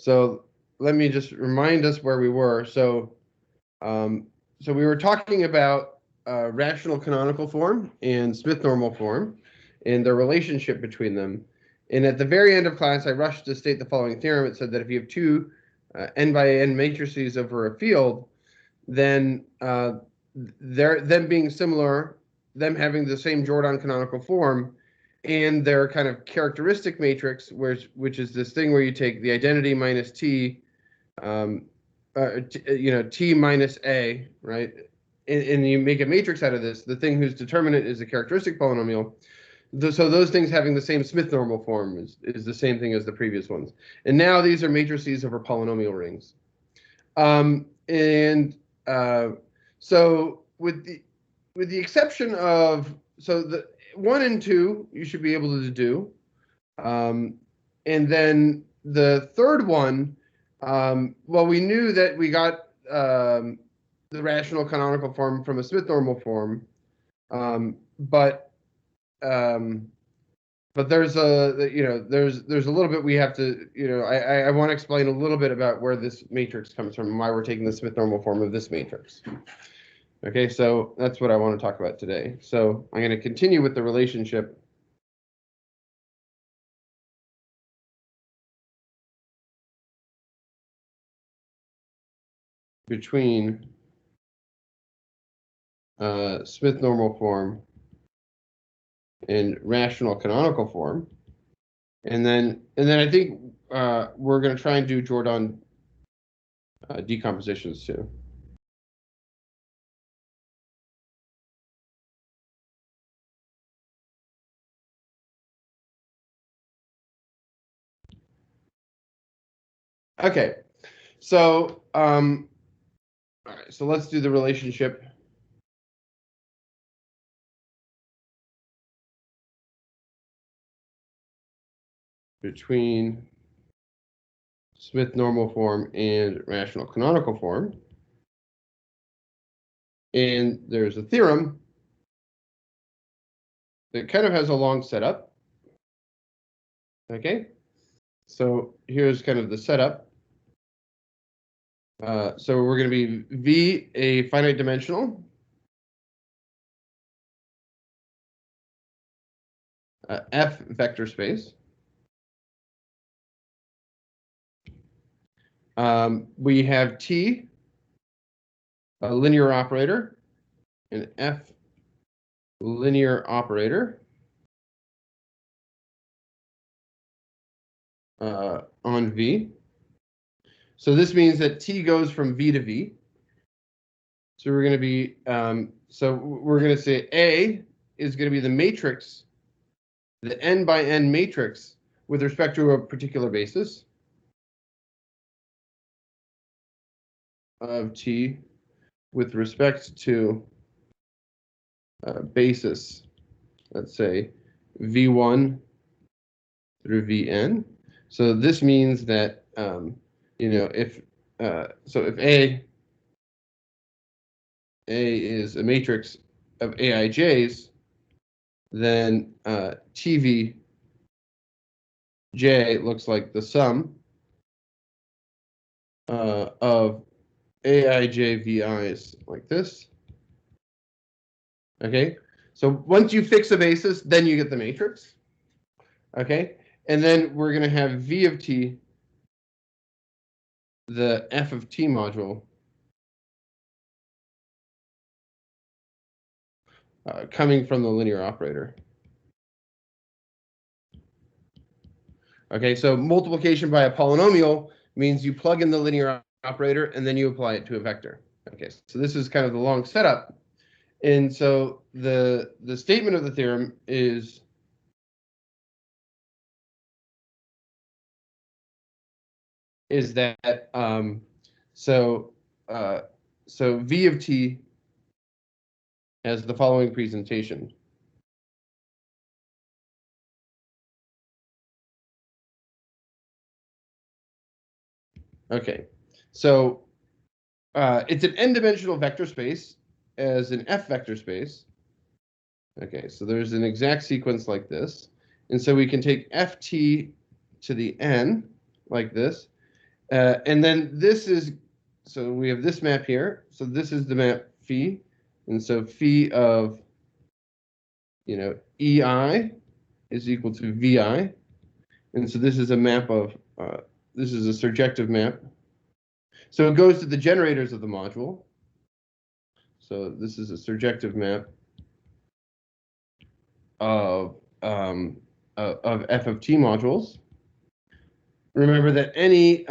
So let me just remind us where we were. So we were talking about rational canonical form and Smith normal form and the relationship between them. And at the very end of class, I rushed to state the following theorem. It said that if you have two n by n matrices over a field, then them being similar, them having the same Jordan canonical form, and their kind of characteristic matrix, which is this thing where you take the identity minus t, t minus a, right? And you make a matrix out of this. The thing whose determinant is a characteristic polynomial. So those things having the same Smith normal form is the same thing as the previous ones. And now these are matrices over polynomial rings. So with the exception of, so the 1 and 2 you should be able to do, and then the third one, well, we knew that we got the rational canonical form from a Smith normal form, but there's a there's a little bit we have to I want to explain a little bit about where this matrix comes from and why we're taking the Smith normal form of this matrix. Okay, so that's what I want to talk about today. So I'm going to continue with the relationship between Smith normal form and rational canonical form, and then I think we're going to try and do Jordan decompositions too. Okay, so all right, so let's do the relationship between Smith normal form and rational canonical form. And there's a theorem that kind of has a long setup. Okay, so here's kind of the setup. So we're going to be V a finite dimensional, F vector space. We have T, a linear operator, and F linear operator on V. So this means that T goes from V to V. So we're going to be, so we're going to say A is going to be the matrix, the n by n matrix with respect to a particular basis of T with respect to basis, let's say V1 through Vn. So this means that, if A is a matrix of aij's, then TVJ looks like the sum of aij VI's like this. Okay, so once you fix a basis, then you get the matrix. Okay, and then we're going to have V of T, the F of T module, coming from the linear operator. Okay, so multiplication by a polynomial means you plug in the linear operator and then you apply it to a vector. Okay, so this is kind of the long setup. And so the statement of the theorem is that so V of T has the following presentation. Okay, so it's an n-dimensional vector space as an F vector space. Okay, so there's an exact sequence like this. And so we can take Ft to the n like this. And then this is, so we have this map here. So this is the map phi. And so phi of, EI is equal to VI. And so this is a map of, this is a surjective map. So it goes to the generators of the module. So this is a surjective map of f of t modules. Remember that any,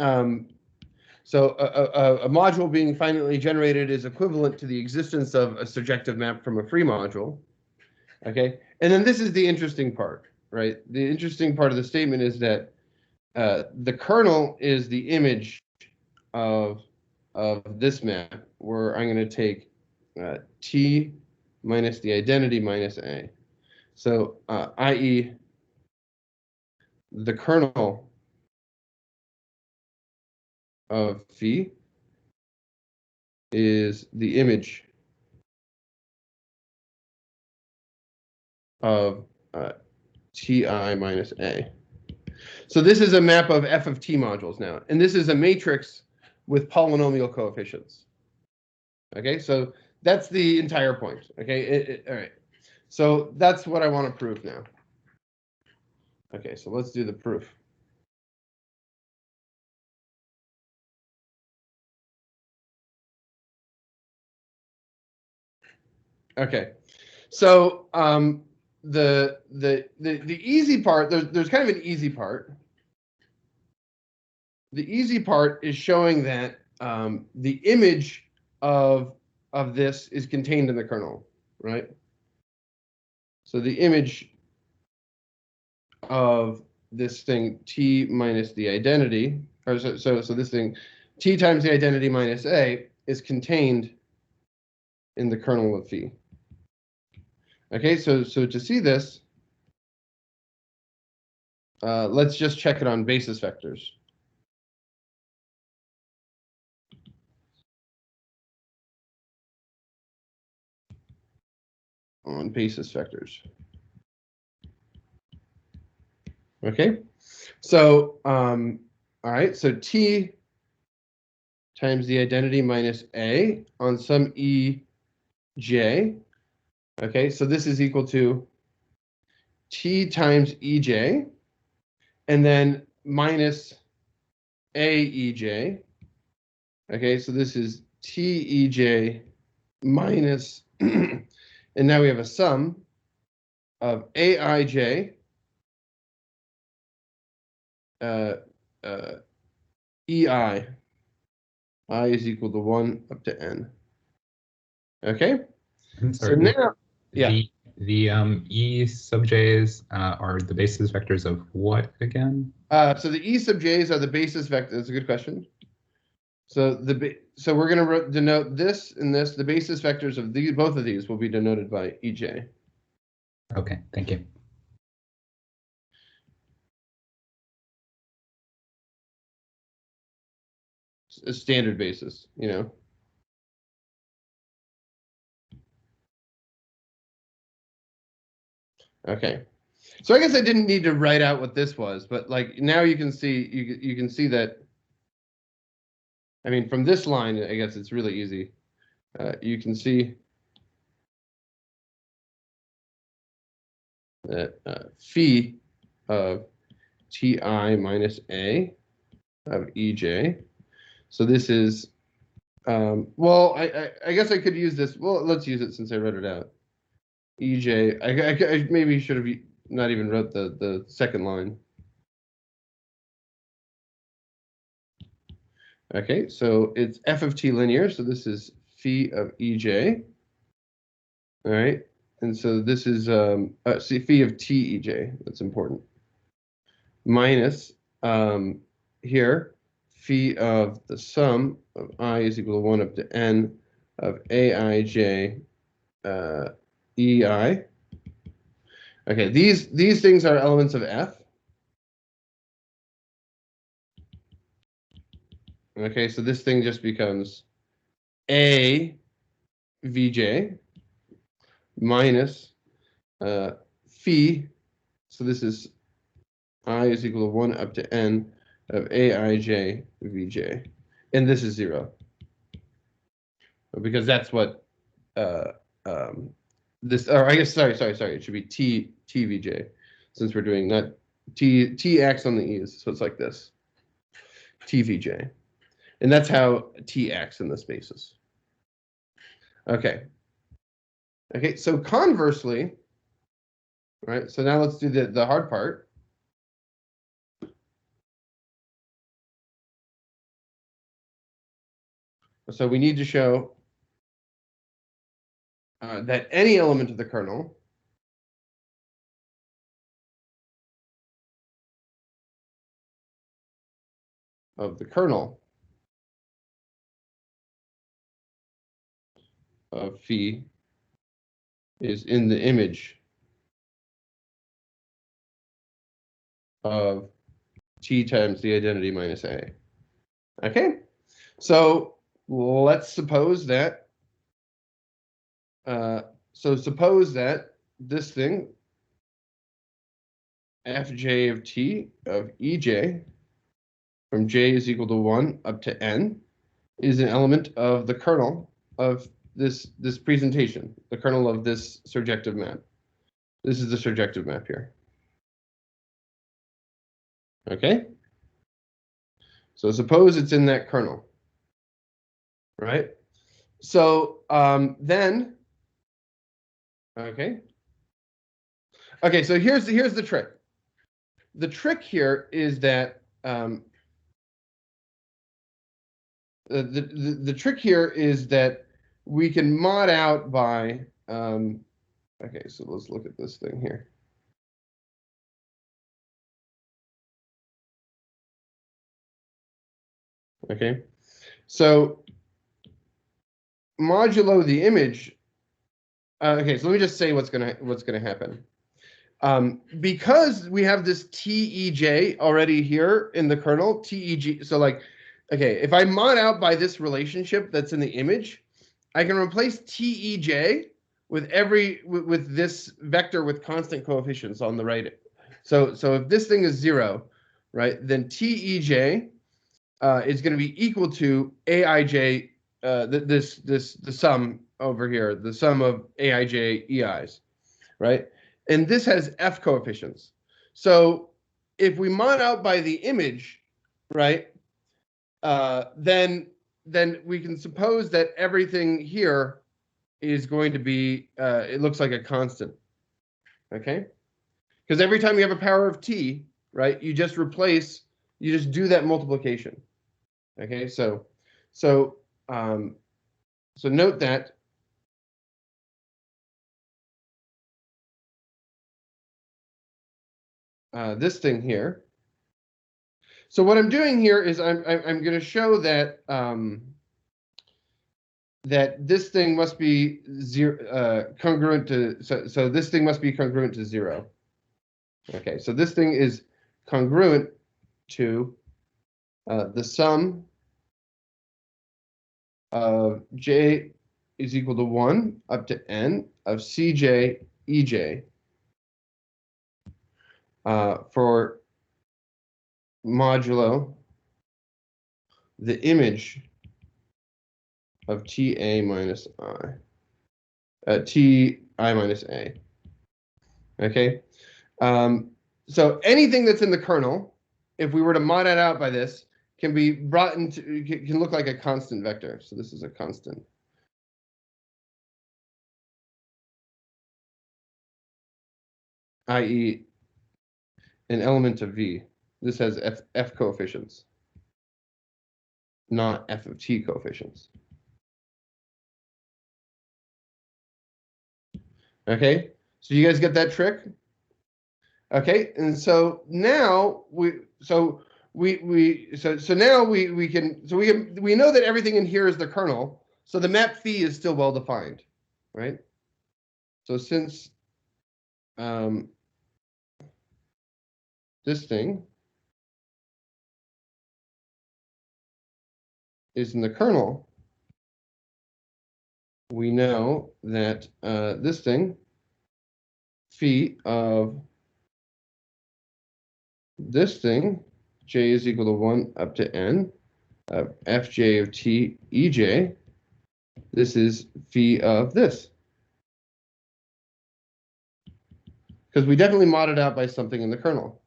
so a module being finitely generated is equivalent to the existence of a surjective map from a free module. Okay, and then this is the interesting part, right? The interesting part of the statement is that the kernel is the image of this map, where I'm going to take t minus the identity minus a. So, i.e., the kernel of phi is the image of ti minus a. So this is a map of f of t modules now, and this is a matrix with polynomial coefficients. Okay, so that's the entire point. Okay, all right. So that's what I want to prove now. Okay, so let's do the proof. Okay, so the easy part, there's kind of an easy part. The easy part is showing that the image of this is contained in the kernel, right? So the image of this thing t minus the identity, or so this thing t times the identity minus a is contained in the kernel of phi. Okay, so to see this, let's just check it on basis vectors. On basis vectors. Okay, so all right, so t times the identity minus a on some ej. Okay, so this is equal to t times ej, and then minus aej. Okay, so this is tej minus, and now we have a sum of aij, ei. I is equal to 1 up to n. Okay? I'm sorry. So now, yeah. The E sub j's are the basis vectors of what again? So the E sub j's are the basis vectors. That's a good question. So so we're going to denote this and this. The basis vectors of these, both of these, will be denoted by EJ. Okay, thank you. A standard basis, Okay. So I guess I didn't need to write out what this was, but like now you can see you can see that. I mean, from this line, I guess it's really easy. You can see that phi of ti minus a of ej. So this is, well, I guess I could use this. Well, let's use it since I wrote it out. EJ, I maybe should have not even wrote the second line. Okay, so it's f of t linear, so this is phi of ej. All right, and so this is see, phi of t ej, that's important. Minus here, phi of the sum of I is equal to 1 up to n of aij ei. Okay, these things are elements of f. Okay, so this thing just becomes a vj minus phi. So this is I is equal to 1 up to n of aij vj, and this is 0, because that's what this, or I guess, sorry, it should be tvj, since we're doing not t acts on the e's, so it's like this, tvj, and that's how t acts in the spaces. Okay. Okay, so conversely, right? So now let's do the hard part. So we need to show that any element of the kernel of phi is in the image of t times the identity minus a. Okay, so let's suppose that, suppose that this thing, fj of t of ej from j is equal to 1 up to n is an element of the kernel of this presentation, the kernel of this surjective map. This is the surjective map here. Okay? So suppose it's in that kernel, right? So then, okay. Okay, so here's the trick. The trick here is that the trick here is that we can mod out by okay, so let's look at this thing here. Okay, so modulo the image. Okay, so let me just say what's gonna happen. Because we have this tej already here in the kernel, tej. So like, okay, if I mod out by this relationship that's in the image, I can replace tej with with this vector with constant coefficients on the right. So if this thing is 0, right, then tej is going to be equal to aij, the sum over here, the sum of aij ei's, right? And this has f coefficients. So if we mod out by the image, right, then we can suppose that everything here is going to be, it looks like a constant, okay? Because every time you have a power of t, right, you just do that multiplication, okay? So note that this thing here. So what I'm doing here is I'm going to show that that this thing must be congruent to, so this thing must be congruent to 0. Okay, so this thing is congruent to the sum of j is equal to 1 up to n of cj ej for modulo the image of ta minus I, ti minus a. Okay, so anything that's in the kernel, if we were to mod it out by this, can be brought into, can look like a constant vector. So this is a constant. I.e. an element of v. This has f coefficients, not f of t coefficients. Okay, so you guys get that trick? Okay, and so now we know that everything in here is the kernel, so the map phi is still well defined, right? So since this thing is in the kernel, we know that this thing, phi of this thing, j is equal to 1 up to n of fj of t ej. This is phi of this. Because we definitely mod it out by something in the kernel.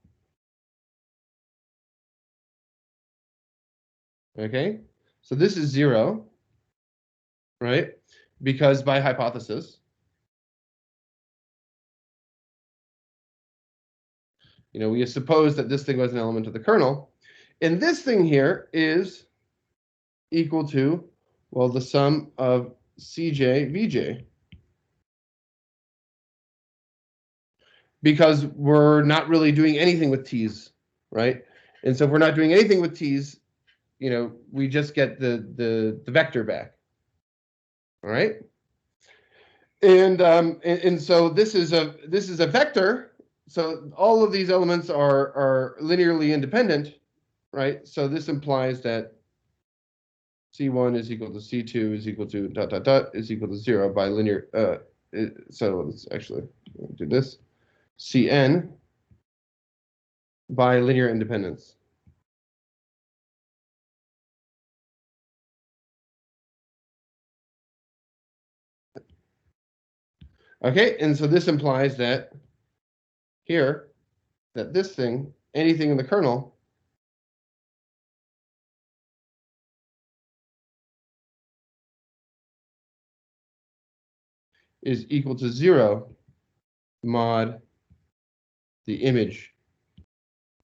Okay, so this is 0, right? Because by hypothesis, we suppose that this thing was an element of the kernel. And this thing here is equal to, well, the sum of Cj, Vj. Because we're not really doing anything with t's, right? And so if we're not doing anything with t's, we just get the vector back. All right. And so this is a vector. So all of these elements are linearly independent, right? So this implies that C1 is equal to C2 is equal to ... is equal to 0 by linear. So let's actually do this. Cn by linear independence. Okay, and so this implies that here, that this thing, anything in the kernel, is equal to 0 mod the image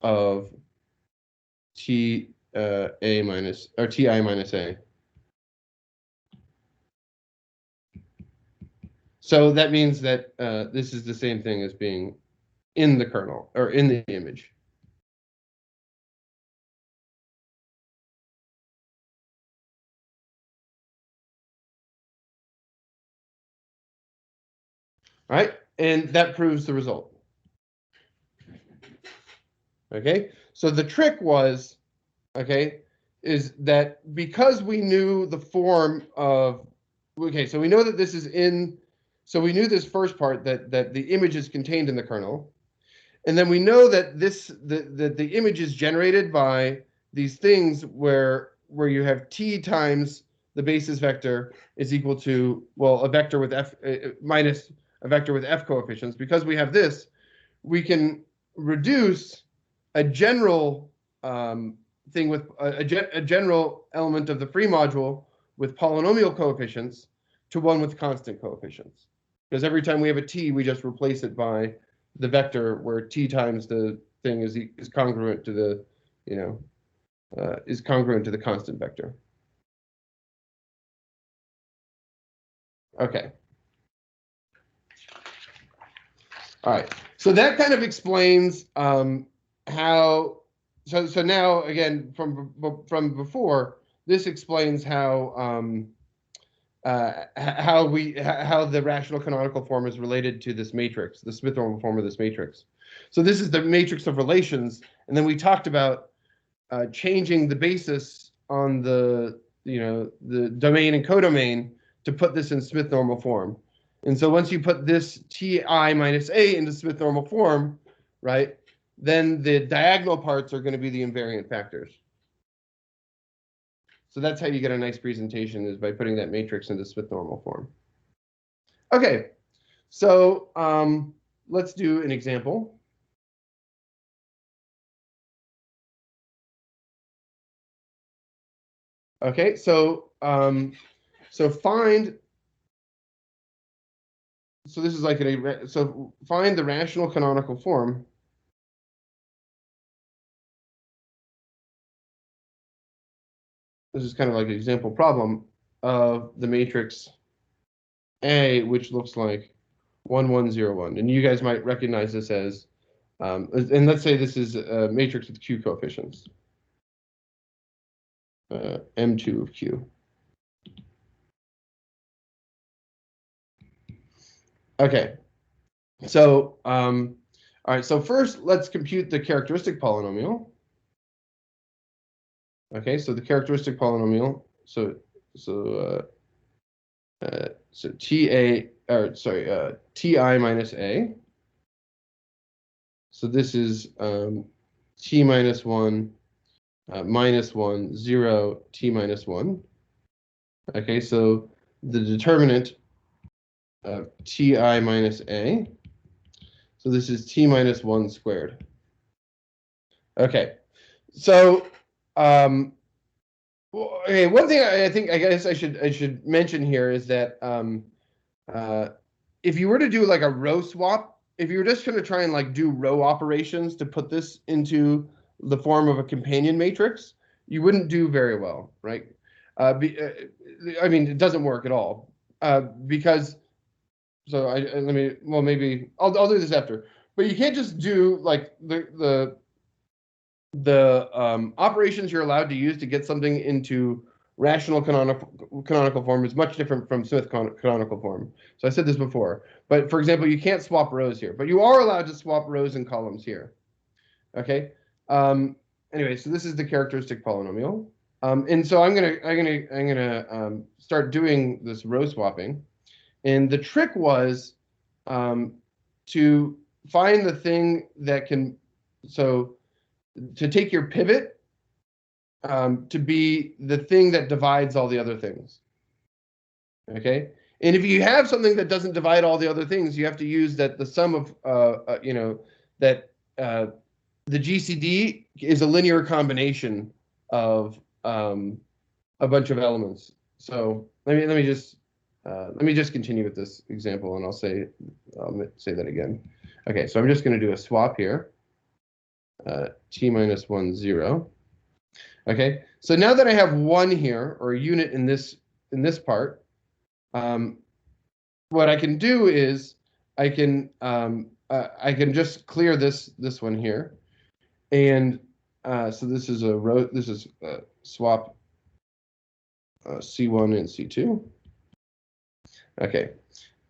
of T a minus, or Ti minus a. So that means that this is the same thing as being in the kernel, or in the image. All right, and that proves the result. Okay, so the trick was, okay, is that because we knew the form of, okay, so we know that this is in, so we knew this first part, that the image is contained in the kernel. And then we know that the image is generated by these things where you have t times the basis vector is equal to, well, a vector with f minus a vector with f coefficients. Because we have this, we can reduce a general thing with a general element of the free module with polynomial coefficients to one with constant coefficients. Because every time we have a t, we just replace it by the vector where t times the thing is congruent to the, is congruent to the constant vector. Okay. All right. So that kind of explains how. So now again from before, this explains how the rational canonical form is related to this matrix, the Smith normal form of this matrix. So this is the matrix of relations, and then we talked about changing the basis on the domain and codomain to put this in Smith normal form. And so once you put this Ti minus a into Smith normal form, right, then the diagonal parts are going to be the invariant factors. So that's how you get a nice presentation, is by putting that matrix into Smith normal form. Okay, so let's do an example. Okay, so find. So this is like so find the rational canonical form. This is kind of like an example problem of the matrix A, which looks like 1, 1, 0, 1. And you guys might recognize this as, and let's say this is a matrix with Q coefficients. M2 of Q. Okay, so all right. So first, let's compute the characteristic polynomial. Okay, so the characteristic polynomial. So Ti minus a. So this is T minus 1 minus 1, 0, t minus 1. Okay, so the determinant of ti minus a. So this is t minus 1 squared. Okay, so okay, one thing I guess I should mention here is that if you were to do like a row swap, if you were just going to try and like do row operations to put this into the form of a companion matrix, you wouldn't do very well, right? I mean, it doesn't work at all because. So let me, well, maybe I'll do this after. But you can't just do like the operations you're allowed to use to get something into rational canonical form is much different from Smith canonical form. So I said this before. But for example, you can't swap rows here, but you are allowed to swap rows and columns here. Okay. Anyway, so this is the characteristic polynomial. And so I'm gonna start doing this row swapping. And the trick was to find the thing that can, so to take your pivot to be the thing that divides all the other things. Okay? And if you have something that doesn't divide all the other things, you have to use that the sum of, that the GCD is a linear combination of a bunch of elements. So let me just continue with this example, and I'll say that again. Okay, so I'm just going to do a swap here. T minus 1, 0. Okay, so now that I have 1 here, or a unit in this part, what I can do is I can just clear this one here, and so this is a row. This is swap C1 and C2. Okay,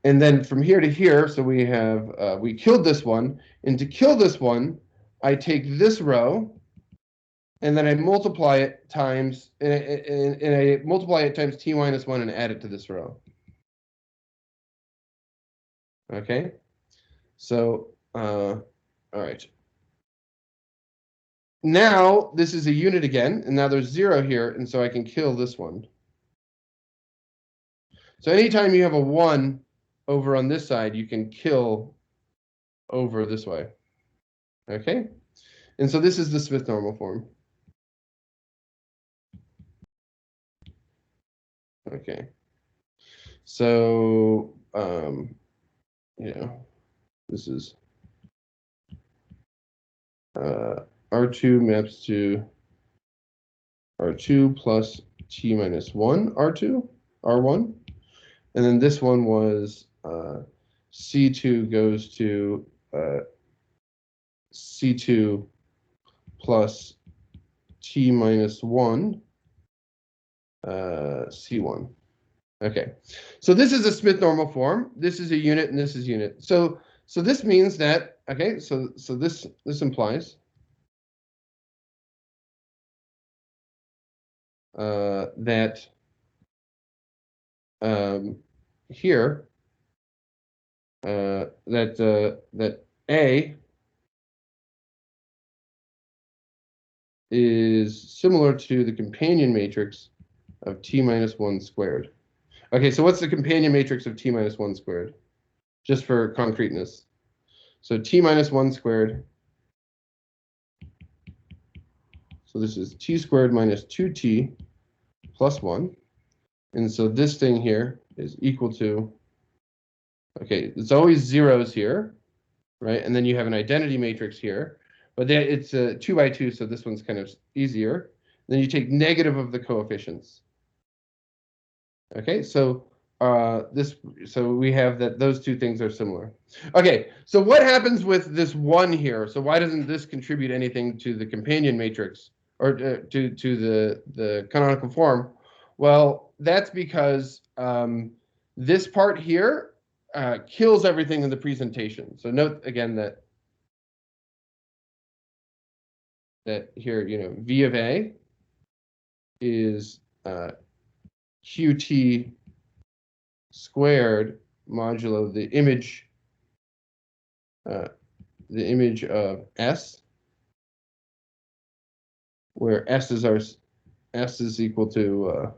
and then from here to here, so we have we killed this one, and to kill this one, I take this row, and then I multiply it times, and I multiply it times t minus 1 and add it to this row. Okay, so all right. Now this is a unit again, and now there's 0 here, and so I can kill this one. So anytime you have a 1 over on this side, you can kill over this way. Okay, and so this is the Smith normal form. Okay, so this is R2 maps to R2 plus T minus 1 R2, R1. And then this one was C2 goes to C2 plus T minus 1 C1. Okay, so this is a Smith normal form. This is a unit, and this is unit. So this means that, okay, so this implies that here that A is similar to the companion matrix of T minus 1 squared. Okay, so what's the companion matrix of T minus 1 squared? Just for concreteness. So T minus 1 squared. So this is T squared minus 2T plus 1. And so this thing here is equal to, okay, it's always zeros here, right? And then you have an identity matrix here. But then it's a 2 by 2, so this one's kind of easier. Then you take negative of the coefficients. Okay, so so we have that those two things are similar. Okay, so what happens with this 1 here? So why doesn't this contribute anything to the companion matrix or to the canonical form? Well, that's because this part here kills everything in the presentation. So note again that here, V of A is QT squared modulo the image of S where S is equal to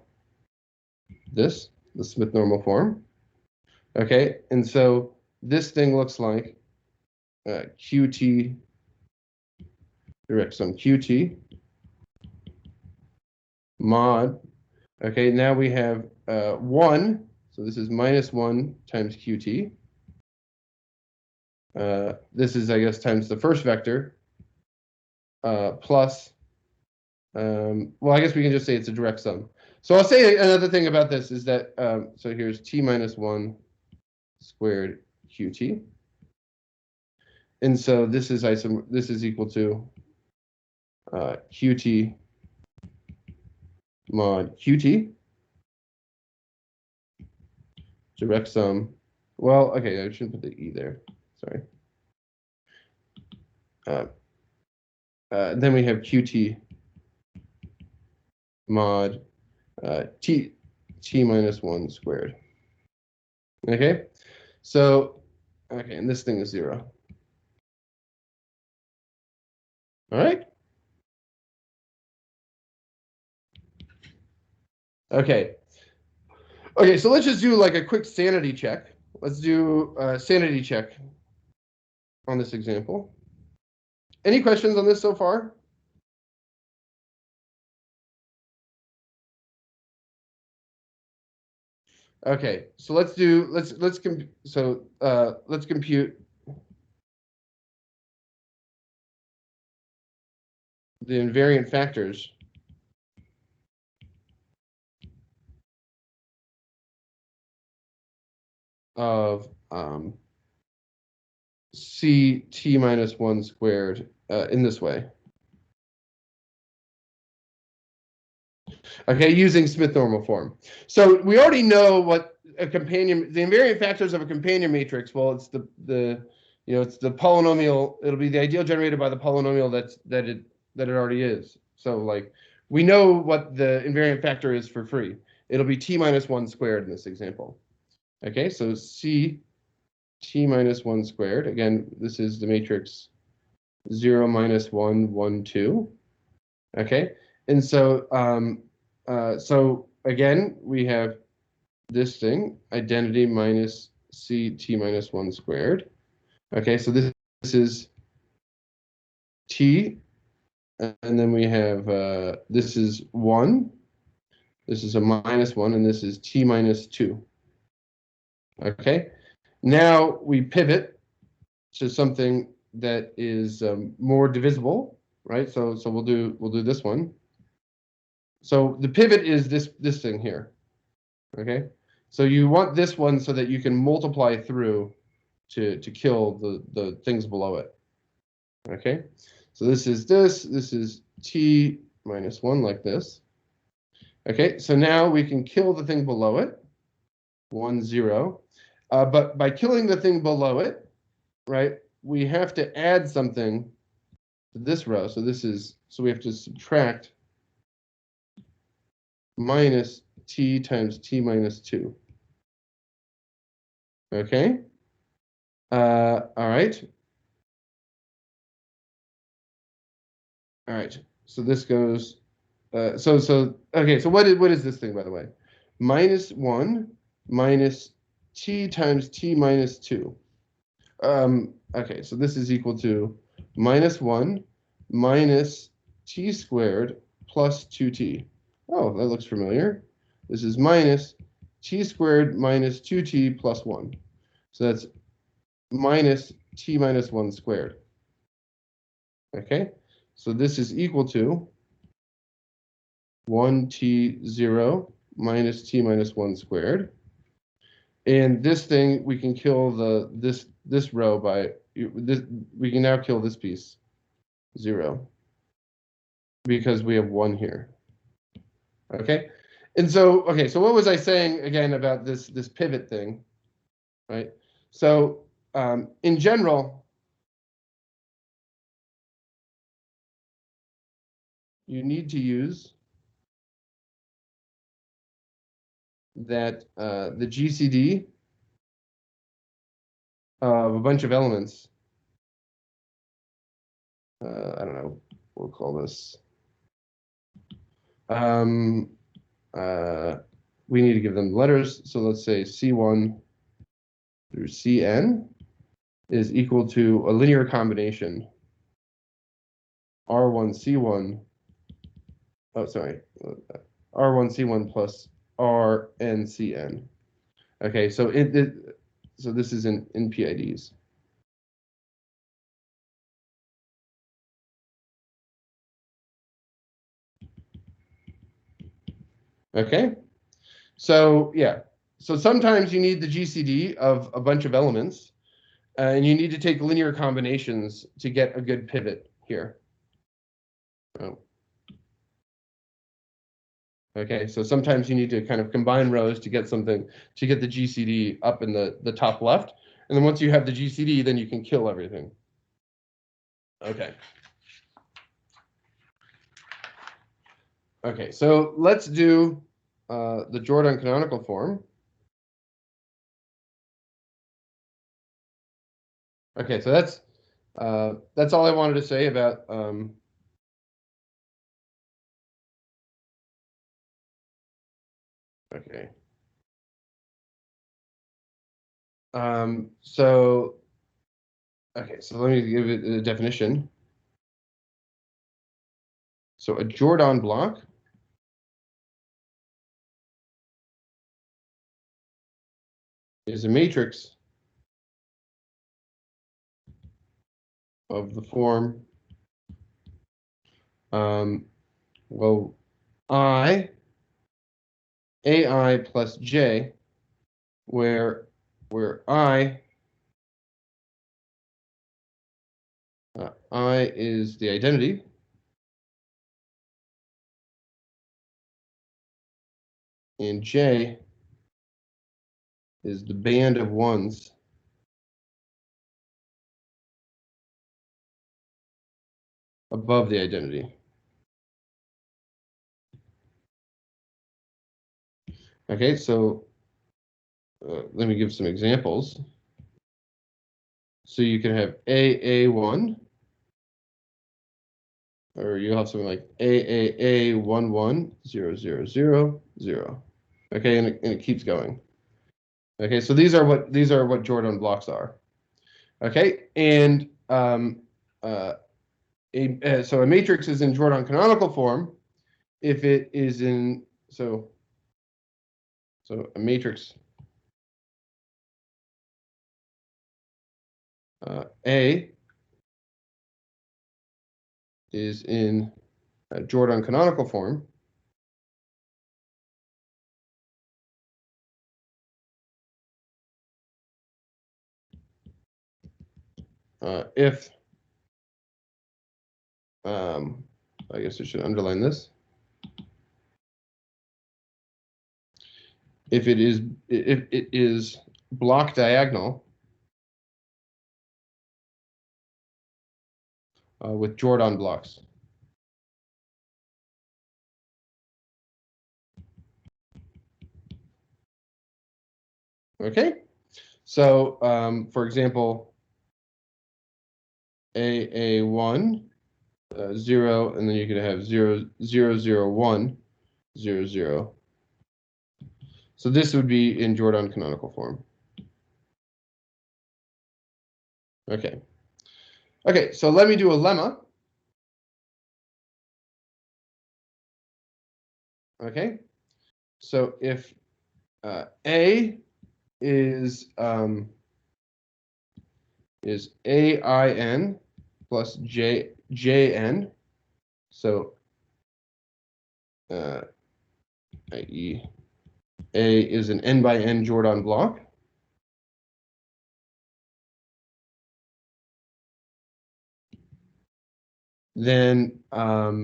this, the Smith normal form. Okay, and so this thing looks like QT direct sum QT mod. Okay, now we have 1, so this is minus 1 times QT. This is, I guess, times the first vector plus, well, I guess we can just say it's a direct sum. So I'll say another thing about this is that, so here's T minus 1 squared QT. And so this is equal to QT mod QT, direct sum. Well, okay, I shouldn't put the E there. Sorry. Then we have QT mod T minus 1 squared. Okay, so, okay, and this thing is 0. All right. Okay. Okay, so let's just do like a quick sanity check. Let's do a sanity check on this example. Any questions on this so far? Okay, so let's compute the invariant factors of CT minus 1 squared in this way. Okay, using Smith normal form. So we already know what the invariant factors of a companion matrix. Well, it's it's the polynomial. It'll be the ideal generated by the polynomial that it already is. So like we know what the invariant factor is for free. It'll be T minus 1 squared in this example. Okay, so C T minus 1 squared. Again, this is the matrix 0, minus 1, 1, 2. Okay, and so so again, we have this thing, identity minus CT minus 1 squared. Okay, so this is T, and then we have, this is 1, this is a minus 1, and this is T minus 2. Okay, now we pivot to something that is more divisible, right? So we'll do this one. So the pivot is this thing here. Okay, so you want this one so that you can multiply through to kill the things below it. Okay, so this is T minus 1 like this. Okay, so now we can kill the thing below it, 1, 0. But by killing the thing below it, right, we have to add something to this row. So we have to subtract minus T times T minus 2. Okay. All right. All right. So this goes. Okay. So what is this thing, by the way? Minus 1 minus T times T minus 2. Okay. So this is equal to minus 1 minus T squared plus 2T. Oh, that looks familiar. This is minus T squared minus 2T plus 1. So that's minus T minus 1 squared. Okay, so this is equal to 1T0 minus T minus 1 squared. And this thing, we can kill this row by this. We can now kill this piece, 0, because we have 1 here. Okay, and so so what was I saying again about this pivot thing, right? So in general, you need to use that the GCD of a bunch of elements. I don't know, we'll call this we need to give them letters. So let's say C1 through Cn is equal to a linear combination R1C1, oh, sorry, R1C1 plus RnCn. Okay, so so this is in PIDs. Okay, so yeah, so sometimes you need the GCD of a bunch of elements, and you need to take linear combinations to get a good pivot here. Oh. Okay, so sometimes you need to kind of combine rows to get something, to get the GCD up in the top left. And then once you have the GCD, then you can kill everything. Okay. Okay, so let's do the Jordan canonical form. Okay, so that's all I wanted to say about okay. So okay, so let me give it a definition. So a Jordan block is a matrix of the form well, AI plus J, where I is the identity, and J is the band of ones above the identity. Okay, so let me give some examples. So you can have AA1, or you'll have something like AAA110000. Okay, and it keeps going. Okay, so these are what Jordan blocks are. Okay, and so a matrix is in Jordan canonical form if it is in so a matrix A is in Jordan canonical form if I guess I should underline this. If it is block diagonal with Jordan blocks. Okay, so for example, AA1 0, and then you could have 0 0 0 1 0 0. So this would be in Jordan canonical form. Okay. Okay, so let me do a lemma. Okay, so if A is AIN plus JN, so i.e. A is an n by n Jordan block. Then VA,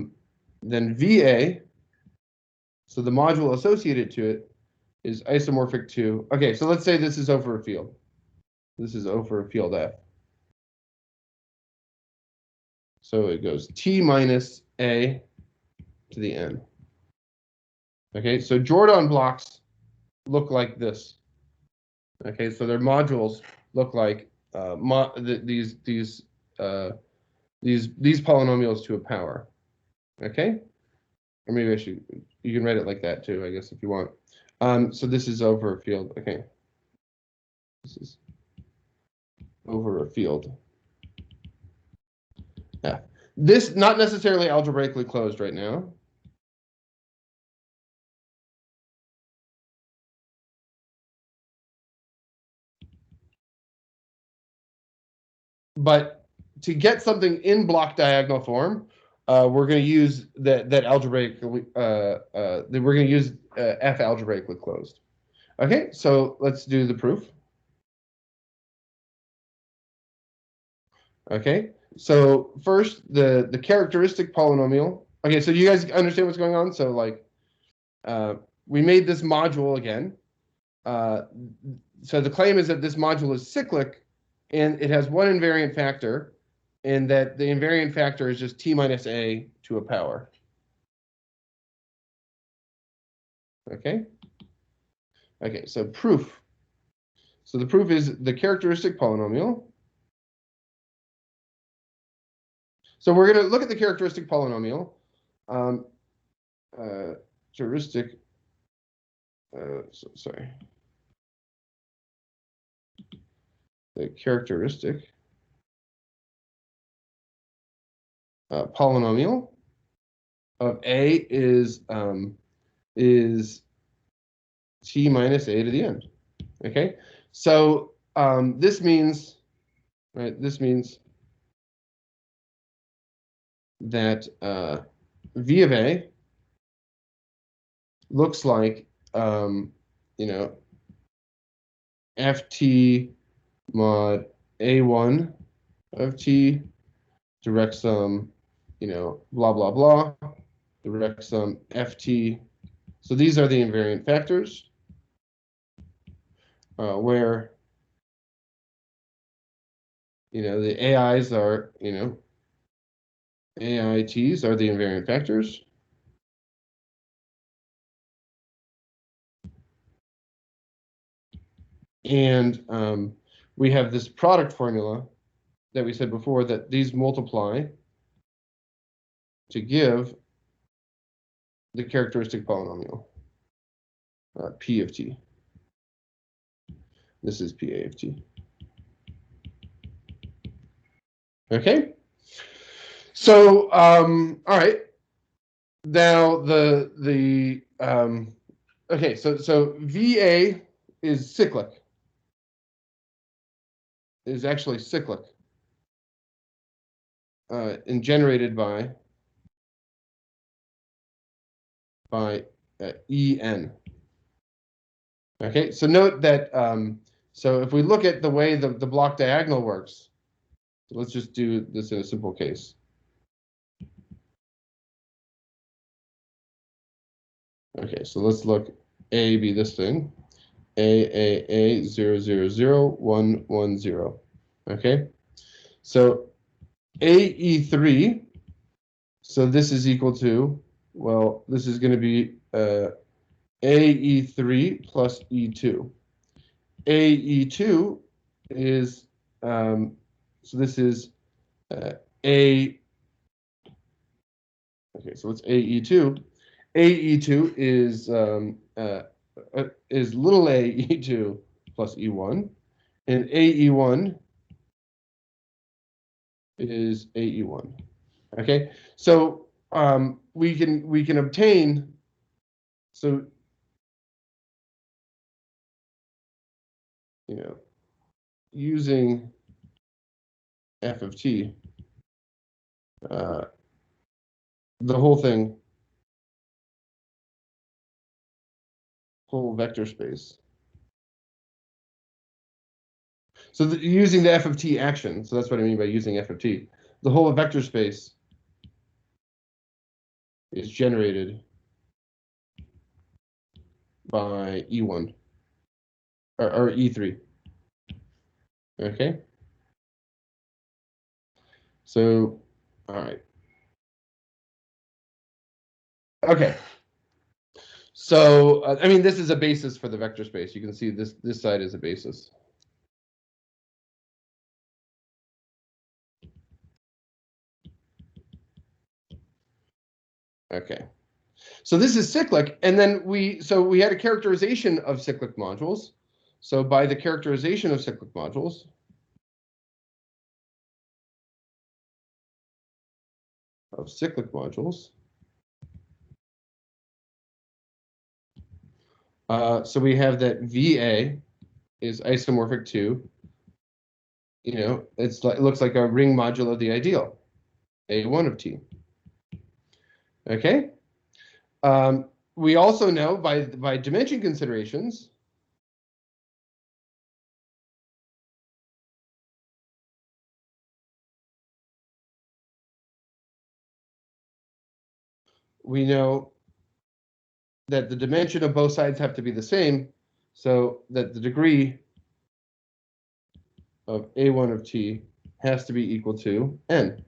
so the module associated to it is isomorphic to, okay, so let's say this is O for a field. This is O for a field F. So it goes T minus A to the N. Okay, so Jordan blocks look like this. Okay, so their modules look like these polynomials to a power. Okay, or maybe you can write it like that too, I guess, if you want. So this is over a field. Okay. This is over a field. Yeah. This not necessarily algebraically closed right now. But to get something in block diagonal form, we're going to use that algebraic. We're going to use f algebraically closed. Okay, so let's do the proof. Okay, so first the characteristic polynomial. Okay, so you guys understand what's going on? So like, we made this module again. So the claim is that this module is cyclic, and it has one invariant factor, and that the invariant factor is just t minus a to a power. Okay. Okay, so proof. So the proof is the characteristic polynomial. So we're going to look at the characteristic polynomial. Characteristic. Sorry. The characteristic polynomial of a is t minus a to the n. Okay, so this means, right? This means that v of a looks like ft mod a1 of t direct sum, blah blah blah, direct sum ft. So these are the invariant factors where the AIs are AITs are the invariant factors. And we have this product formula that we said before that these multiply to give the characteristic polynomial, P of t. This is PA of t. Okay. So, all right. Now okay. So VA is cyclic. Is actually cyclic. And generated by En. Okay, so note that so if we look at the way the block diagonal works, so let's just do this in a simple case. Okay, so let's look A be this thing. A 0 0 0 1 1 0. Okay, so AE3, so this is equal to, well, this is going to be AE3 plus E2. AE2 is, so this is A, okay, so it's AE2. AE2 is little a E2 plus E1, and AE1 is AE1. Okay, so we can obtain, so using f of t, the whole thing, whole vector space. So using the f of t action, so that's what I mean by using f of t. The whole vector space is generated by E1 or E3. Okay. So, all right. Okay. So, I mean, this is a basis for the vector space. You can see this side is a basis. Okay. So this is cyclic, and then we had a characterization of cyclic modules. So by the characterization of cyclic modules, so we have that VA is isomorphic to, it looks like a ring module of the ideal, A1 of T. Okay. We also know by dimension considerations, we know that the dimension of both sides have to be the same, so that the degree of A1 of T has to be equal to N.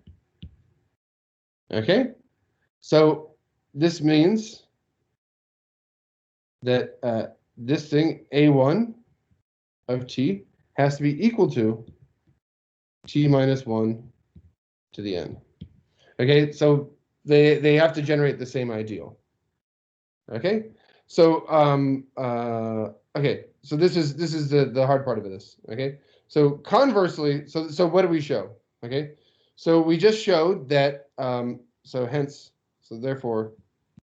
Okay? So this means that this thing, A1 of T, has to be equal to T minus 1 to the N. Okay, so they have to generate the same ideal. Okay, so okay, so this is the hard part of this. Okay, so conversely, so what do we show? Okay, so we just showed that so therefore,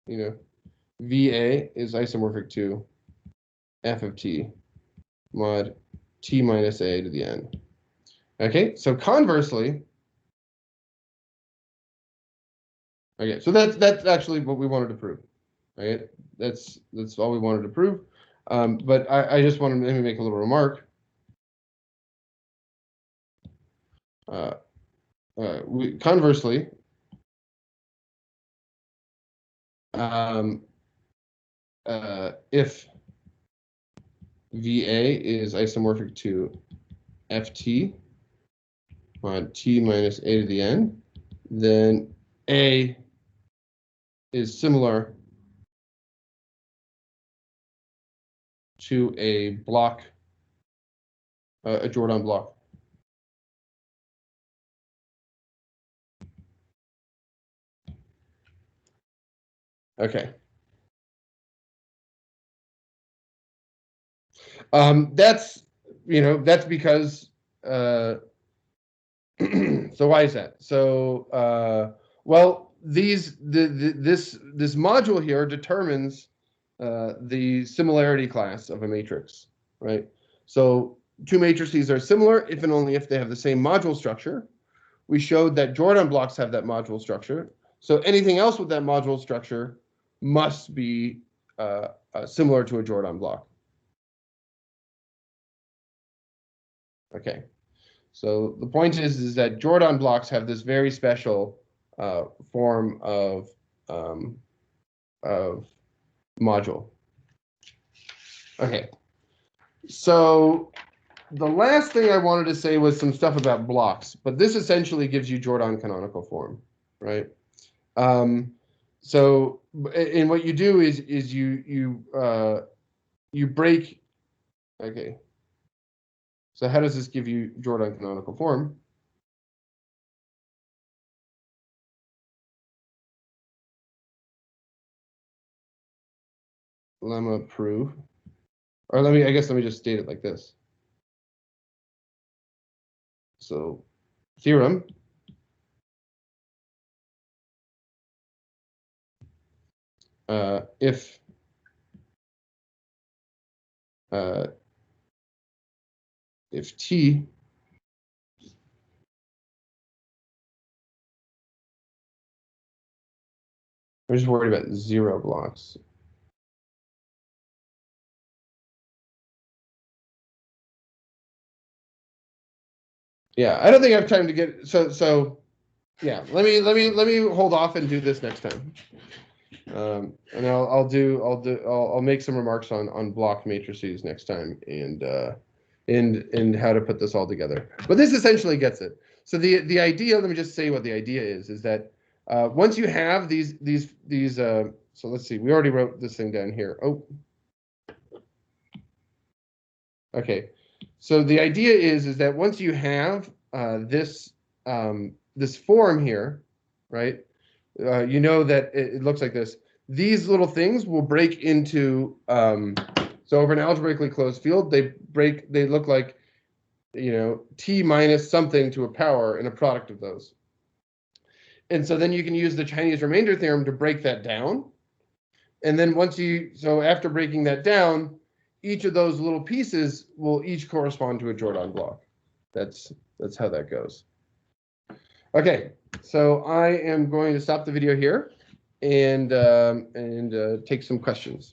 VA is isomorphic to F of T mod T minus A to the N. Okay, so conversely, okay, so that's actually what we wanted to prove. Right? That's all we wanted to prove. But I just want to maybe make a little remark. Conversely, if VA is isomorphic to FT on T minus A to the N, then A is similar to a block, a Jordan block. Okay. That's because so why is that? So well, this module here determines the similarity class of a matrix, right? So two matrices are similar if and only if they have the same module structure. We showed that Jordan blocks have that module structure. So anything else with that module structure must be similar to a Jordan block. Okay. So the point is that Jordan blocks have this very special form of module. Okay. So the last thing I wanted to say was some stuff about blocks, but this essentially gives you Jordan canonical form, right? So, and what you do is you break. Okay. So how does this give you Jordan canonical form? Lemma prove, or let me just state it like this. So theorem if T I'm just worried about zero blocks. Yeah, I don't think I have time to get so yeah, let me hold off and do this next time. And I'll make some remarks on block matrices next time and how to put this all together. But this essentially gets it. So the idea, let me just say what the idea is that once you have these so let's see, we already wrote this thing down here. Oh, okay. So the idea is that once you have this this form here, right? You know that it looks like this. these little things will break into, so over an algebraically closed field, they look like, t minus something to a power in a product of those. And so then you can use the Chinese remainder theorem to break that down. And then so after breaking that down, each of those little pieces will each correspond to a Jordan block. That's how that goes. Okay, so I am going to stop the video here and take some questions.